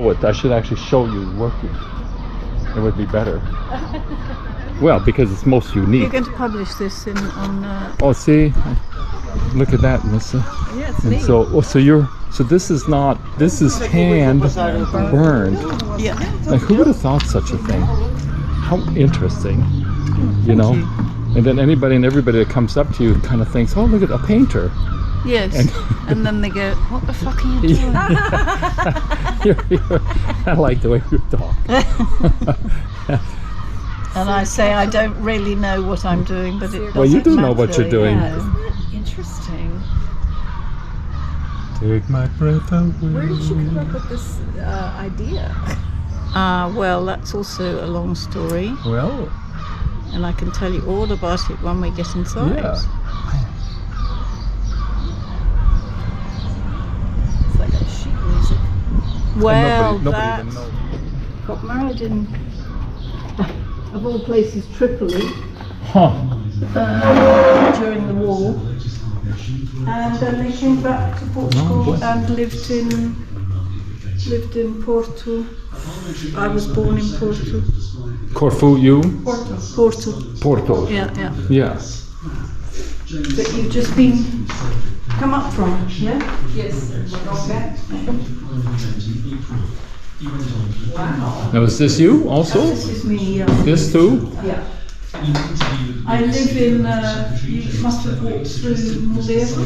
Oh, I should actually show you working. It would be better. Well, because it's most unique. You're going to publish this on. Oh, see, look at that, Melissa. Yeah, it's And neat. so this is not. This is hand burned. Yeah. Like, who would have thought such a thing? How interesting, you know? And then anybody and everybody that comes up to you kind of thinks, oh, look at a painter. Yes. And then they go, what the fuck are you doing? I like the way you talk. And I say, I don't really know what I'm doing, but it doesn't Well, you do matter. know what you're doing. Yeah. Isn't that interesting? Take my breath away. Where did you come up with this idea? Well, that's also a long story, Well, and I can tell you all about it when we get inside. yeah. It's like a sheet music. Well, Nobody that even knows. got married in, of all places, Tripoli Huh. during the war, and then they came back to Portugal and lived in Porto. I was born in Porto. Corfu, you? Porto. Porto. Yeah, yeah. Yeah. That you've just been come up from, yeah? Yes. We're going back. Wow. Now, is this you also? This is me. This too? Yeah. I live in. You must have walked through Moldova.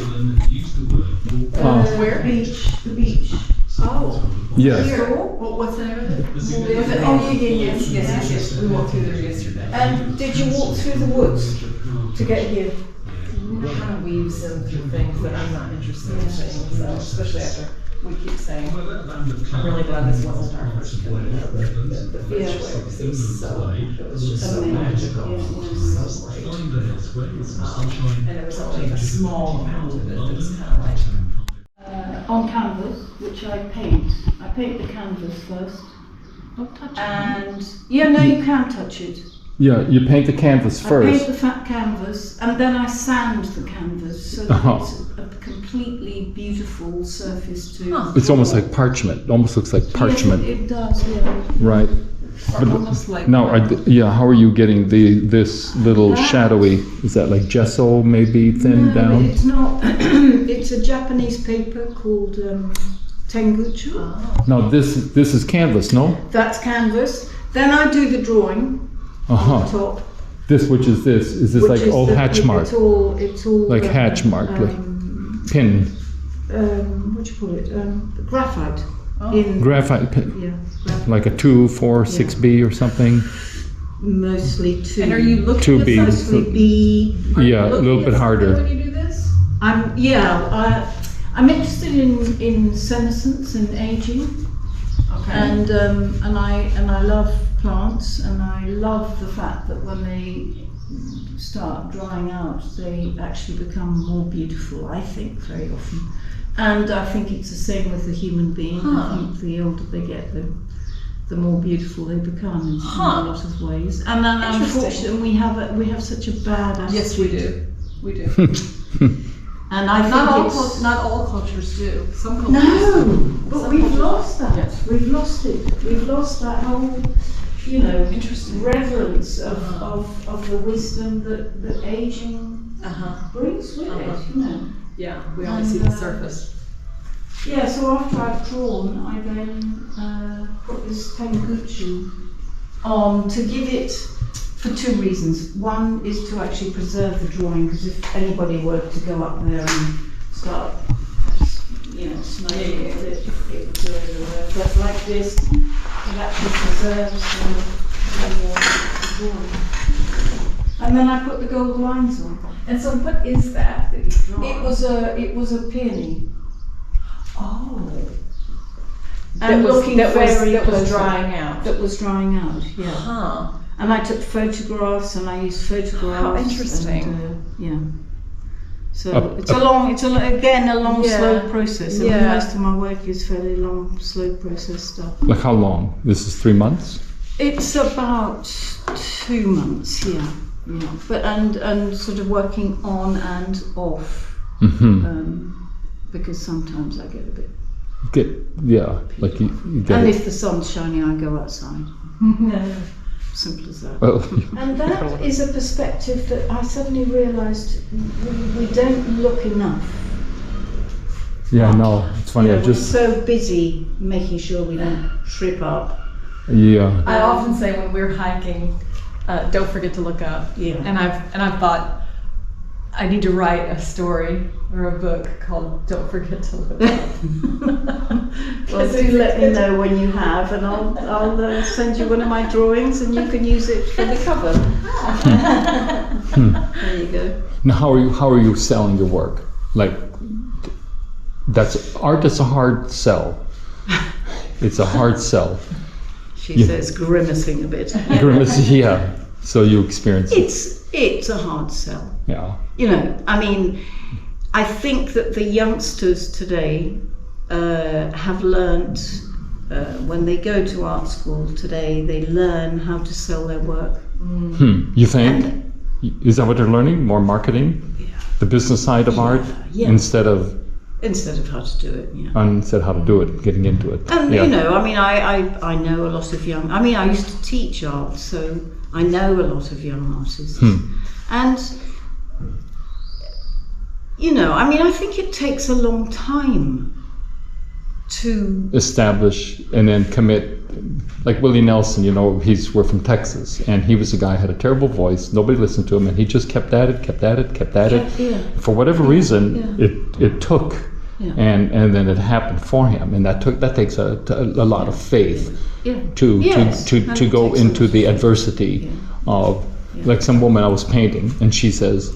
Where? The beach. Oh. Yes. What's the name of it? Moldova. Oh, yes. We walked through there yesterday. And did you walk through the woods to get here? It kind of weaves in through things that I'm not interested in seeing, so especially after we keep saying, I'm really glad this wasn't our first Camino, the beach way, because it was just so magical, it was so great. And there was only a small amount of it that was kind of like, On canvas, which I paint. I paint the canvas first. don't touch it. And yeah, no, you can't touch it. Yeah, you paint the canvas I paint first. the fat canvas and then I sand the canvas so that it's a completely beautiful surface to. It's almost like parchment. It almost looks like parchment. Yes, it does, yeah. Right. Almost like. Now, how are you getting this little shadowy? Is that like gesso, maybe thinned No, down? it's not. It's a Japanese paper called Tenguchu. No, this is canvas, no? That's canvas. Then I do the drawing Uh on huh. the top. This, which is this? Is this which like is old hatch mark? It's all Like hatch mark, like pin, what do you call it? Graphite. In graphite pin, yeah, graphite. like a 2, 4, 6B or something. Mostly two. And are you looking 2B. at Mostly B. Yeah, a little bit harder. when you do this? I'm interested in senescence and aging, Okay. and I love plants, and I love the fact that when they start drying out, they actually become more beautiful. I think very often, and I think it's the same with the human being. I think the older they get, the more beautiful they become in a lot of ways. And then unfortunately, we have such a bad attitude. Yes, we do. We do. And I think Not all cultures do. Some cultures no, do. but Some we've cultures- lost that. Yes. We've lost it. We've lost that whole, Interesting. reverence of the wisdom that aging brings with it. Yeah, we only see the surface. Yeah. So after I've drawn, I then put this Tenguchu on to give it, for two reasons. One is to actually preserve the drawing, because if anybody were to go up there and start, smoking it would go everywhere. But like this, it actually preserves the drawing. And then I put the gold lines on. And so what is that you've drawn? It was a peony. Oh. And looking very that was close drying out. That was drying out, yeah. Huh. And I took photographs, and I used photographs. How interesting. And, yeah. So it's a long, slow process. I mean, Yeah. most of my work is fairly long, slow process stuff. Like how long? This is 3 months? It's about 2 months, yeah. But and sort of working on and off, Mm-hmm. because sometimes I get a bit get, yeah, like you get And it. if the sun's shining, I go outside. Simple as that. Well, And that is a perspective that I suddenly realised we don't look enough. yeah, no, it's funny. You know, I we're just, so busy making sure we don't trip up. yeah, I often say when we're hiking, don't forget to look up. Yeah. And I've thought I need to write a story or a book called "Don't Forget to Look Up." Well, do let me know when you have, and I'll send you one of my drawings, and you can use it for the cover. There you go. now how are you selling your work? Like, that's art is a hard sell. It's a hard sell. She Yeah. says, grimacing a bit. Grimace, yeah. So you experience it. It's a hard sell. Yeah. You know, I mean, I think that the youngsters today have learnt, when they go to art school today, they learn how to sell their work. You think? Is that what they're learning? More marketing? Yeah. The business side of art? yeah. Instead of Instead of how to do it, yeah. instead how to do it, getting into it. And yeah. you know, I mean, I know a lot of young. I mean, I used to teach art, so I know a lot of young artists. And you know, I mean, I think it takes a long time to. Establish and then commit. Like Willie Nelson, you know, we're from Texas, and he was a guy who had a terrible voice. Nobody listened to him, and he just kept at it. Yeah. For whatever reason, it took. Yeah. And then it happened for him, and that takes a lot of faith Yeah. to Yes, to and it go takes a into lot the of faith. adversity of like some woman I was painting, and she says,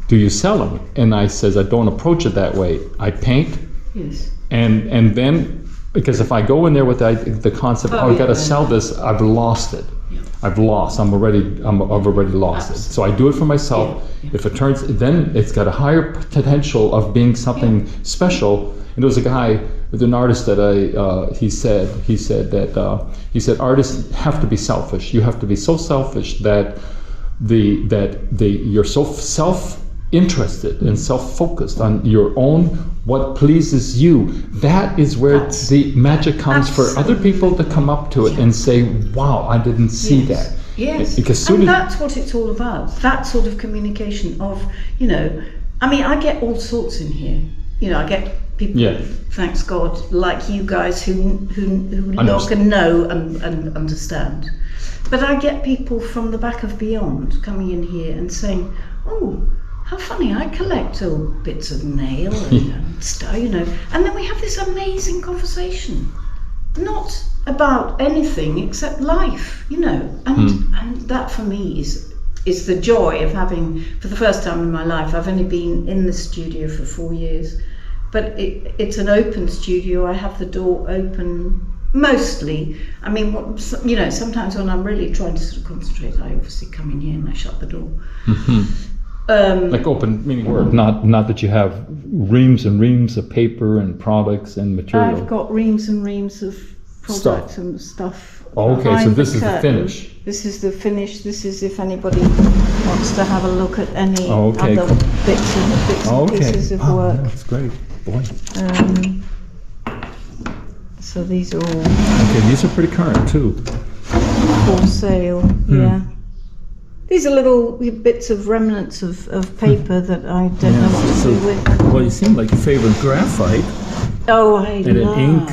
"Do you sell them?" And I says, "I don't approach it that way. I paint, Yes. and then because if I go in there with the concept, I got to sell this, I've lost it. Yeah. I've already lost it. So I do it for myself. Yeah. If it turns, then it's got a higher potential of being something special. And there was a guy, an artist that he said that artists have to be selfish. You have to be so selfish that you're so self-interested and self-focused on your own, what pleases you. That is where the magic comes for other people to come up to it and say, wow, I didn't see that. Yes, Because and that's what it's all about. That sort of communication of, you know, I mean, I get all sorts in here. You know, I get people, thanks God, like you guys who look and know and understand. But I get people from the back of beyond coming in here and saying, oh, how funny, I collect all bits of nail and stuff, you know. And then we have this amazing conversation. Not about anything except life, you know. And that for me is the joy of having, for the first time in my life, I've only been in the studio for 4 years, but it's an open studio. I have the door open mostly. I mean, you know, sometimes when I'm really trying to sort of concentrate, I obviously come in here and I shut the door. Like open, meaning word, not that you have reams and reams of paper and products and material. I've got reams and reams of products Stuff. and stuff. Oh, okay, so behind this is the curtain. finish. This is the finish. This is if anybody wants to have a look at any Okay, other cool. bits and pieces of Oh, work. that's great. Boy. So these are all Okay, these are pretty current too. for sale. Yeah. These are little bits of remnants of paper that I don't know what to do with. Well, you seem like you favor graphite. Oh, I And an ink.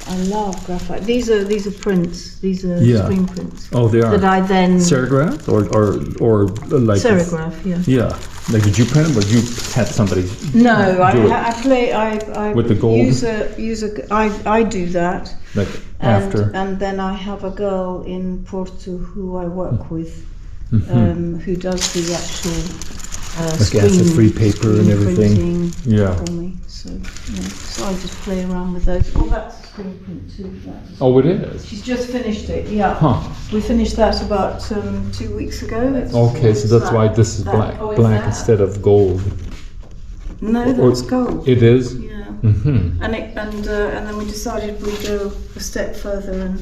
I love graphite. These are prints. These are Yeah. screen prints. Oh, they are. That I then Serigraph or like serigraph. Yeah. Yeah. Like, did you print them, or you had somebody? No, do it? I With the gold? I do that. Like after. And then I have a girl in Porto who I work with, who does the actual Like acid-free paper and everything. printing Yeah. for me. So I just play around with those. Oh, that's a screen print too. Oh, it is. She's just finished it. Yeah. Huh. We finished that about 2 weeks ago. Okay, so that's why this is black, Oh, it's black that. instead of gold. No, that's gold. It is. Yeah. Mm-hmm. And then we decided we'd go a step further and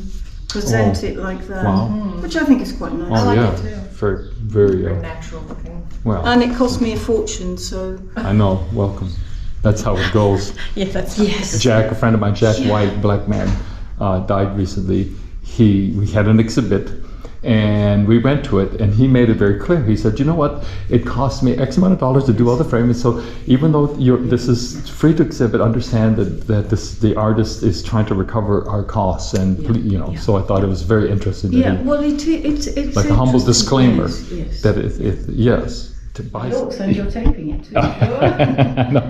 present it like that, Wow. which I think is quite nice. Oh like yeah, it too. very, very. Very natural looking. Well, And it cost me a fortune, so I know. Welcome. That's how it goes. Yeah, that's Jack, a friend of mine, Jack White, black man, died recently. We had an exhibit, and we went to it, and he made it very clear. He said, "You know what? It cost me X amount of dollars to do all the framing. So even though this is free to exhibit, understand that the artist is trying to recover our costs." And so I thought it was very interesting. Yeah, well, it's like a humble disclaimer yes. that yes, to buy. Look, and you're taping it too. No.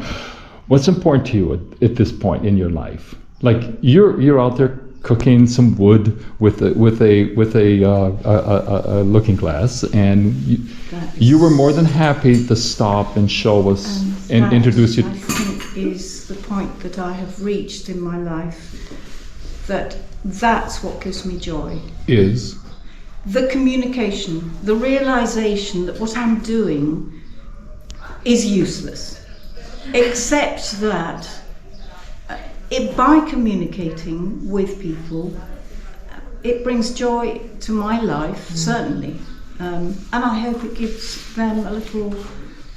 What's important to you at this point in your life? Like you're out there cooking some wood with a looking glass, and you were more than happy to stop and show us and introduce you. I think is the point that I have reached in my life. That's what gives me joy. Is the communication, the realization that what I'm doing is useless, except that by communicating with people, it brings joy to my life, certainly, and I hope it gives them a little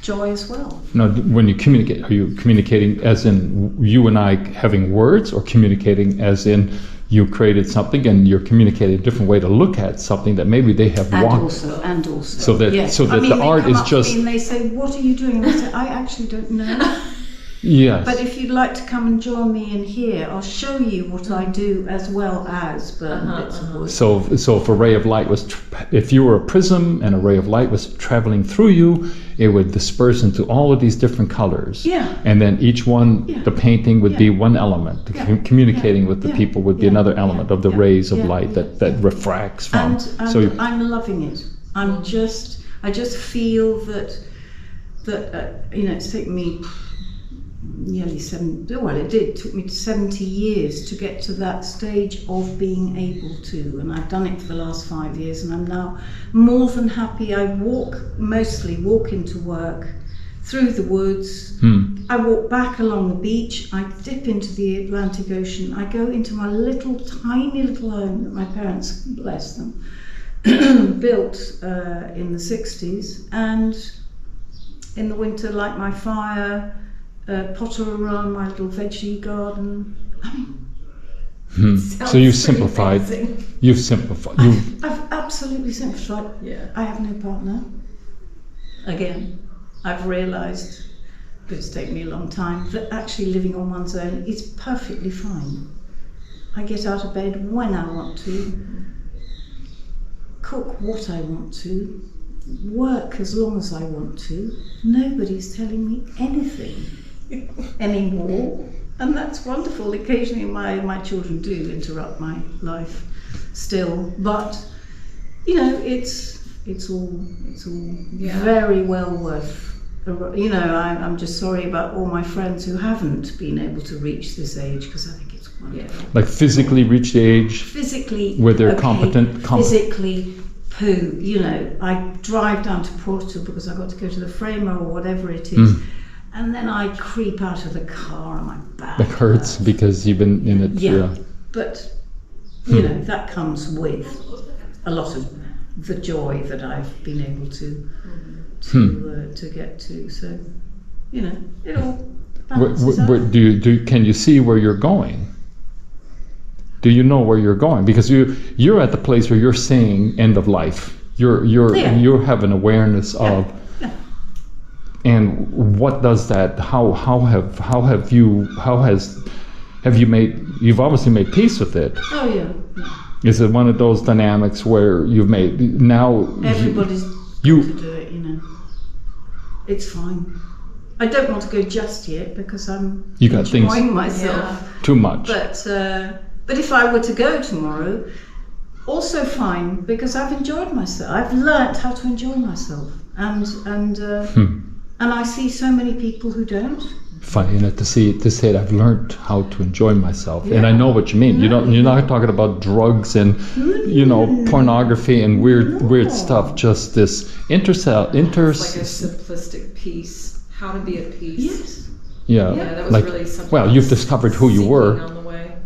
joy as well. Now, when you communicate, are you communicating as in you and I having words, or communicating as in you created something and you're communicating a different way to look at something that maybe they have walked? And also. So that the art is just. And they say, "What are you doing?" And I say, "I actually don't know." Yes. But if you'd like to come and join me in here, I'll show you what I do as well as burn bits of wood. So if a ray of light was, if you were a prism and a ray of light was traveling through you, it would disperse into all of these different colors. Yeah. And then each one, the painting would be one element. Communicating with the people would be another element of the rays of light that refracts from. And I'm loving it. I just feel that it's taken me nearly it took me 70 years to get to that stage of being able to, and I've done it for the last 5 years, and I'm now more than happy. I mostly walk into work through the woods. I walk back along the beach, I dip into the Atlantic Ocean, I go into my tiny little home that my parents, bless them, built in the 60s, and in the winter light my fire, potter around my little veggie garden. So you've simplified. You've simplified. I've absolutely simplified. Yeah. I have no partner. Again, I've realised, but it's taken me a long time, that actually living on one's own is perfectly fine. I get out of bed when I want to, cook what I want to, work as long as I want to. Nobody's telling me anything anymore, and that's wonderful. Occasionally my children do interrupt my life still, but it's all very well worth. I'm just sorry about all my friends who haven't been able to reach this age, because I think it's wonderful. Like physically reach the age where they're competent. Physically poo. I drive down to Portugal because I've got to go to the framer or whatever it is. And then I creep out of the car and my back. That hurts because you've been in it. Yeah. But that comes with a lot of the joy that I've been able to get to. So it all balances out. Can you see where you're going? Do you know where you're going? Because you're at the place where you're seeing end of life. You have an awareness of. And what does that? You've obviously made peace with it. Oh yeah. Is it one of those dynamics where you've made now? Everybody's got to do it. It's fine. I don't want to go just yet because I'm enjoying myself too much. But if I were to go tomorrow, also fine, because I've enjoyed myself. I've learnt how to enjoy myself, and I see so many people who don't. Funny, to say that I've learned how to enjoy myself, and I know what you mean. You're not talking about drugs and pornography and weird stuff. Just this It's like a simplistic peace. How to be at peace. Yes. Yeah. That was really something. Well, you've discovered who you were. On the way.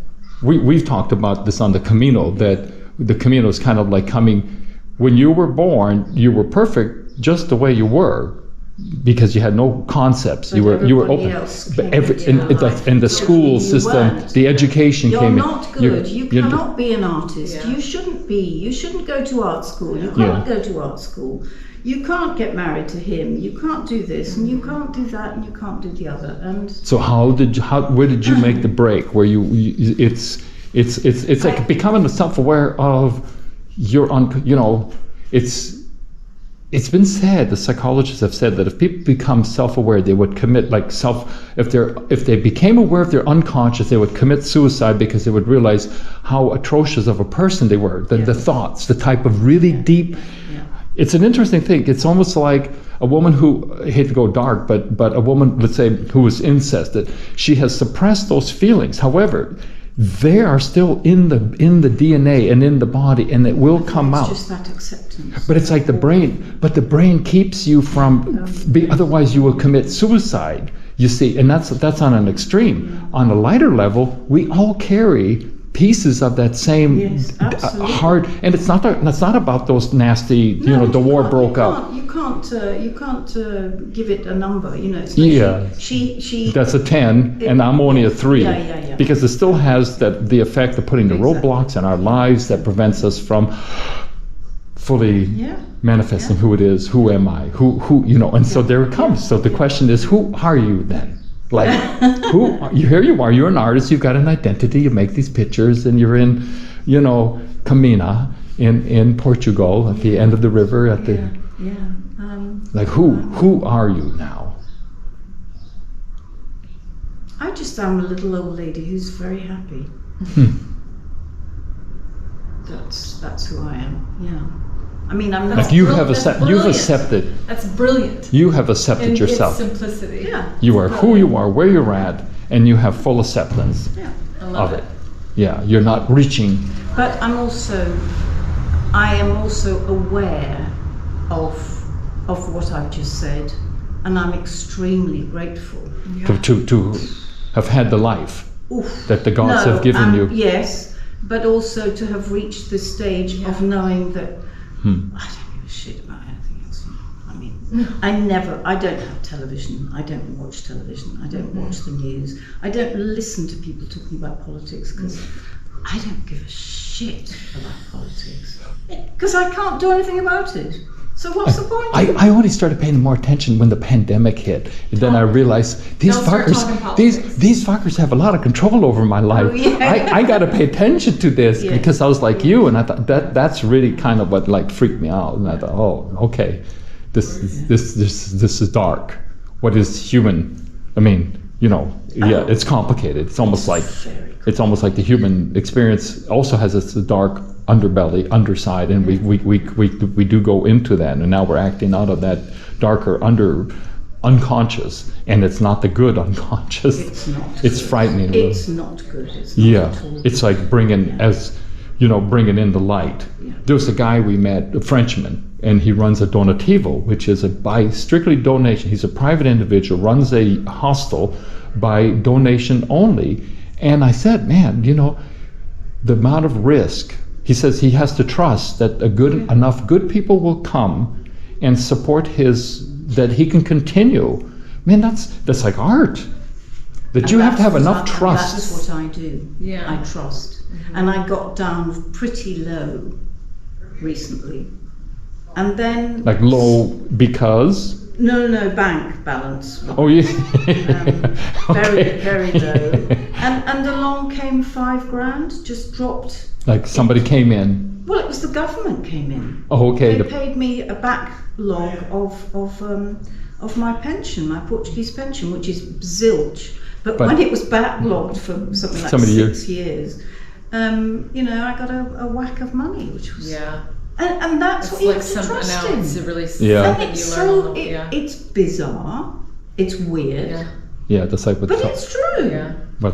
We've talked about this on the Camino, that the Camino is kind of like coming. When you were born, you were perfect just the way you were. because you had no concepts. But you were everybody open. else But came into your life and the because school you system, weren't. the education You're came not in. good. You you're- cannot be an artist. Yeah. You shouldn't be. You shouldn't go to art school. You Yeah. can't go to art school. You can't get married to him. You can't do this, and you can't do that, and you can't do the other. And So where did you make the break? Where it's like becoming self-aware of your it's been said, the psychologists have said that if people become self-aware, they would commit if they became aware of their unconscious, they would commit suicide because they would realize how atrocious of a person they were, the thoughts, the type of really deep. It's an interesting thing. It's almost like a woman who, I hate to go dark, but a woman, let's say, who was incested, she has suppressed those feelings. However, they are still in the DNA and in the body, and it will come out. It's just that acceptance. But it's like the brain keeps you from, otherwise you will commit suicide, you see, and that's on an extreme. On a lighter level, we all carry pieces of that same heart, and it's not about those nasty, the war broke out. You can't give it a number. It's like she That's a 10, and I'm only a 3. Yeah. Because it still has the effect of putting the roadblocks in our lives that prevents us from fully manifesting who it is, who am I, who and so there it comes. So the question is, who are you then? Like, here you are, you're an artist, you've got an identity, you make these pictures, and you're in, Camino in Portugal at the end of the river like, who are you now? I just am a little old lady who's very happy. That's who I am. Yeah. I mean, I'm not. Like you've accepted. That's brilliant. You have accepted yourself. Its simplicity. Yeah. You are who you are, where you're at, and you have full acceptance I love of it. Yeah, you're not reaching. But I am also aware of what I've just said, and I'm extremely grateful. To have had the life Oof. that the gods have given you. Yes, but also to have reached the stage of knowing that I don't give a shit about anything else. I mean, I don't have television, I don't watch television, I don't watch the news, I don't listen to people talking about politics because I don't give a shit about politics. Because I can't do anything about it. So what's the point? I only started paying more attention when the pandemic hit. And then I realized these fuckers have a lot of control over my life. Oh, yeah. I got to pay attention to this because I was like you, and I thought that's really kind of what like freaked me out. And I thought, oh, okay, this is dark. What is human? I mean, it's complicated. It's almost like the human experience also has its dark underbelly, underside, and we do go into that, and now we're acting out of that darker unconscious, and it's not the good unconscious. It's not. It's frightening. It's not good. It's not at all. It's like bringing in the light. Yeah. There was a guy we met, a Frenchman, and he runs a donativo, which is by strictly donation. He's a private individual, runs a hostel by donation only. And I said, man, the amount of risk. He says he has to trust that enough good people will come and support that he can continue. Man, that's like art. That you have to have enough trust. That is what I do. Yeah. I trust. And I got down pretty low recently. And then... Like low because? No, bank balance. Oh, yeah. Very, very low. And along came $5,000, just dropped. Like somebody came in? Well, it was the government came in. Oh, okay. They paid me a backlog of my pension, my Portuguese pension, which is zilch. But when it was backlogged for something like 6 years, I got a whack of money, which was and that's what you have to trust in. It's really it's bizarre, it's weird. Yeah, that's like but it's true. Yeah. But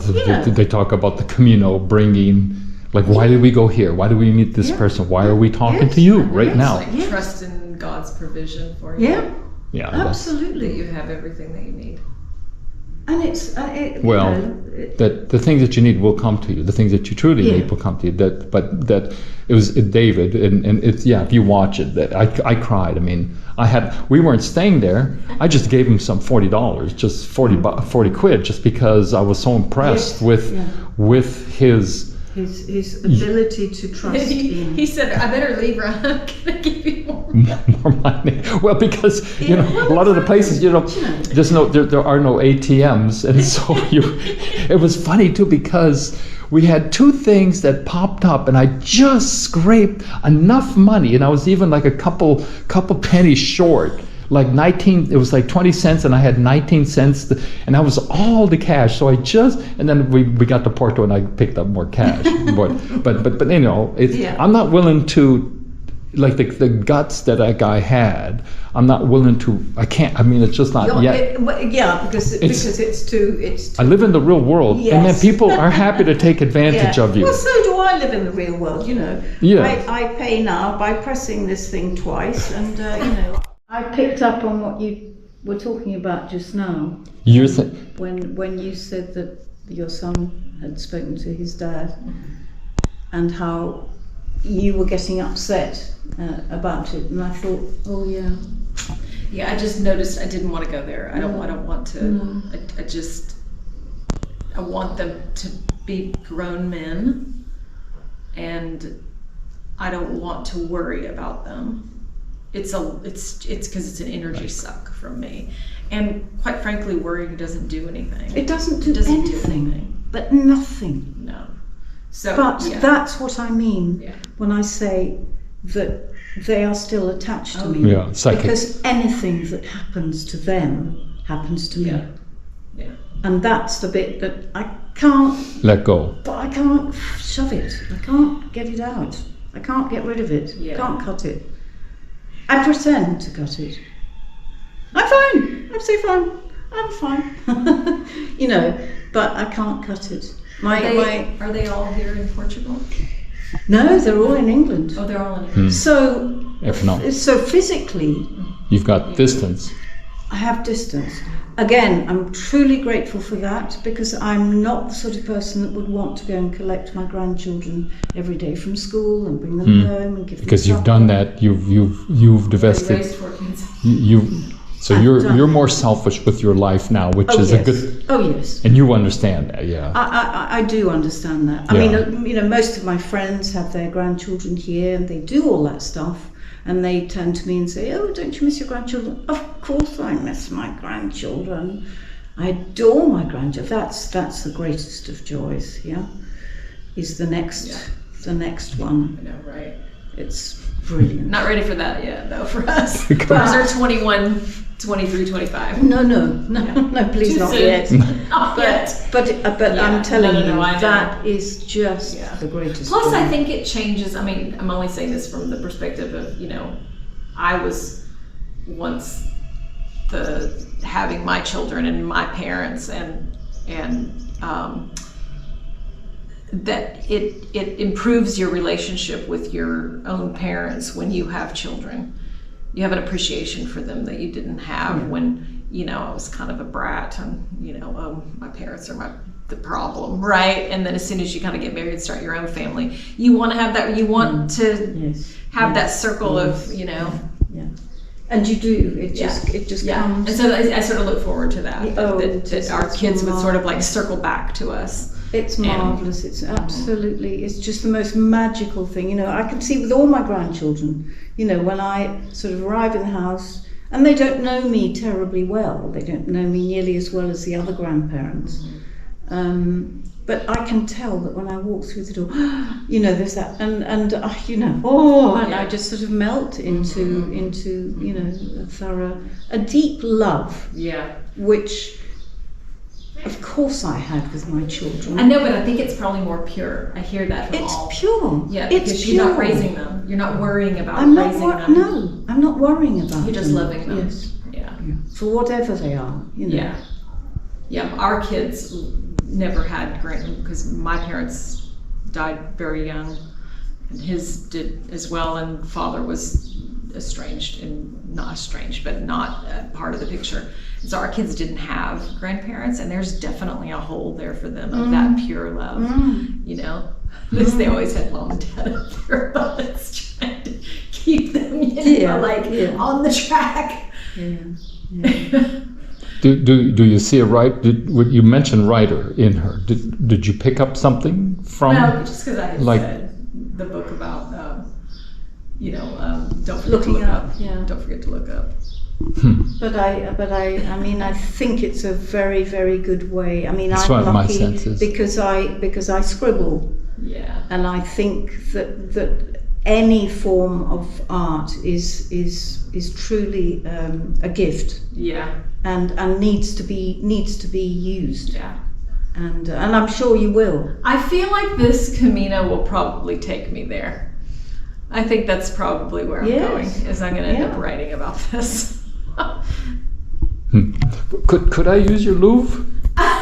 they talk about the Camino bringing. Like, why did we go here? Why did we meet this person? Why are we talking to you now? Like trust in God's provision for you. Yeah. Yeah. Absolutely. That you have everything that you need. And it's Well, that the things that you need will come to you. The things that you truly Yeah. need will come to you. But that it was David, and it's if you watch it, that I cried. I mean, we weren't staying there. I just gave him some $40, just 40 quid, just because I was so impressed with his ability to trust in. He said, "I better leave, or I'm gonna give you more." more money. Well, because a lot of the places, there are no ATMs, and so it was funny too, because we had two things that popped up, and I just scraped enough money, and I was even like a couple pennies short. Like 19, it was like 20 cents, and I had 19 cents, and that was all the cash. So and then we got to Porto, and I picked up more cash. but I'm not willing to, like the guts that guy had. I'm not willing to. I can't. I mean, it's just not yet. Because it's too. I live in the real world, and then people are happy to take advantage of you. Well, so do I live in the real world. Yeah. I pay now by pressing this thing twice, and I picked up on what you were talking about just now. When you said that your son had spoken to his dad, and how you were getting upset about it, and I thought, oh yeah. Yeah, I just noticed I didn't want to go there. I don't want to. No. I want them to be grown men, and I don't want to worry about them. It's because it's an energy suck from me, and quite frankly, worrying doesn't do anything. It doesn't do anything. But nothing. No. So, but that's what I mean Yeah. when I say that they are still attached to me. Yeah, psychic. Because anything that happens to them happens to me. Yeah. And that's the bit that I can't Let go. But I can't shove it. I can't get it out. I can't get rid of it. Yeah. I can't cut it. I pretend to cut it. I'm fine. I'm so fine. I'm fine. But I can't cut it. Are they all here in Portugal? No, they're all in England. Oh, they're all in England. So, If not, so physically, you've got distance. I have distance. Again, I'm truly grateful for that, because I'm not the sort of person that would want to go and collect my grandchildren every day from school and bring them home and give them Because you've supper. done that, you've divested. Raised 4 kids. So you're more selfish with your life now, which is yes. a good. Oh yes. And you understand that, yeah. I do understand that. I mean, most of my friends have their grandchildren here, and they do all that stuff. And they turn to me and say, "Oh, don't you miss your grandchildren?" Of course I miss my grandchildren. I adore my grandchildren. That's the greatest of joys, is the next one. I know, right? It's brilliant. Not ready for that yet, though, for us. Come Ours on. are 21, 23, 25. No, please Too not soon. yet. Not yet. But I'm telling No, I you, know. that is just the greatest. Plus, joy. I think it changes. I mean, I'm only saying this from the perspective of, I was once having my children and my parents, and that it improves your relationship with your own parents when you have children. You have an appreciation for them that you didn't have when, I was kind of a brat, and, my parents are the problem, right? And then as soon as you kind of get married and start your own family, you want to have that, you want to have that circle of, Yeah. And you do. It just comes. And so I sort of look forward to that, that our it's kids would sort of like marvelous. circle back to us. It's marvellous. It's absolutely, it's just the most magical thing. I can see with all my grandchildren, when I sort of arrive in the house, and they don't know me terribly well. They don't know me nearly as well as the other grandparents. But I can tell that when I walk through the door, there's that, and I just sort of melt into a deep love. Yeah. Which, of course, I had with my children. I know, but I think it's probably more pure. I hear that from all. It's pure. Yeah, it's because pure. you're not raising them. You're not worrying about I'm not raising them. No, I'm not worrying about them. You're just loving them. Yes. Yeah. For whatever they are, Yeah. Yeah, our kids never had because my parents died very young, and his did as well, and father was estranged and not estranged, but not part of the picture. So our kids didn't have grandparents, and there's definitely a hole there for them of that pure love, you know. Because they always had mom and dad up their butts trying to keep them, you know, on the track. Do you see a you mentioned writer in her? Did you pick up something from? No, just because I had said the book about, you know, don't forget to Looking look up, up. yeah. Don't forget to look up. But I mean, I think it's a very, very good way. I mean, That's I'm what my lucky sense is. because I scribble, Yeah. and I think that any form of art is truly a gift, Yeah. and needs to be used, Yeah. and I'm sure you will. I feel like this Camino will probably take me there. I think that's probably where I'm Yes. going, is I'm going to end up Yeah. writing about this. Could I use your Louvre?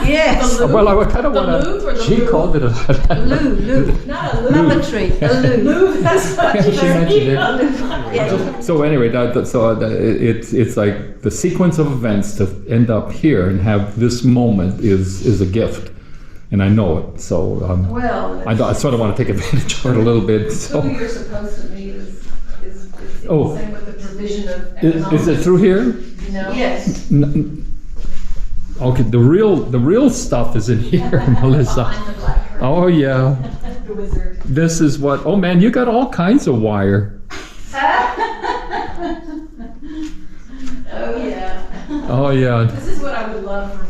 Yes, The Well, I kind of The want Louvre or to. the She Louvre? called it a. Louvre, Not a Louvre. lavatory, a Louvre. That's what She mentioned it. Yeah. So anyway, it's like the sequence of events to end up here and have this moment is a gift, and I know it. So Well, I sort of want to take advantage of it a little bit. who So you're supposed to meet is Oh. same with the provision of economics. is it through here? You know? Yes. Okay, the real stuff is in here, Melissa. Behind the black curtain. Oh yeah, The wizard. this is what. Oh man, you got all kinds of wire. Oh yeah. Oh yeah. This is what I would love for